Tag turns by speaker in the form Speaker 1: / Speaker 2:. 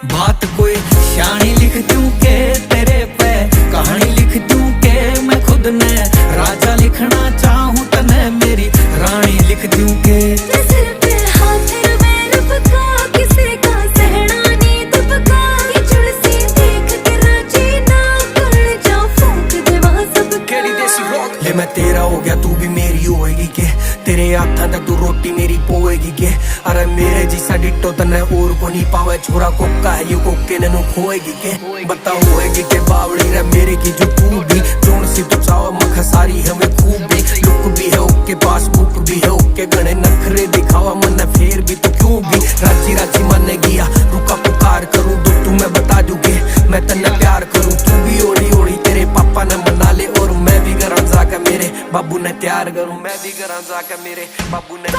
Speaker 1: बात कोई शानी लिख दूं के तेरे पे, कहानी लिख दूं के मैं खुद ने राजा लिखना चाहूं तने मेरी रानी लिख दूं के।
Speaker 2: सिर पे हाथ रवे रब का, किसी का सहना नी दबका, ये जुड़सी देख के राजी ना कर जा फूंक देवा सब
Speaker 1: केड़ी देसी रॉक। ले मैं तेरा हो गया तू भी मेरी होएगी के, तेरे हाथा तक तू रोटी मेरी पोएगी के। अरे मेरे जिसा डिट्टो तने और को नहीं पावे, छोरा कोका है यू कोके ने नु खोएगी के। बता होएगी के बावड़ी रे मेरे की जो तू भी जोन सी तू चाव मख सारी हमें खूबी। लुक भी है ओके पासबुक भी है ओके, गणे नखरे दिखावा मन फिर भी तू क्यों भी राजी राजी मन गया। रुका पुकार करूं दो तू मैं बता दूंगे, मैं तन्ने प्यार करूं तू भी ओड़ी ओड़ी तेरे पापा ने मना ले, और मैं भी घर जाकर मेरे बाबू ने तैयार करूं, मैं भी घर जाकर मेरे बाबू ने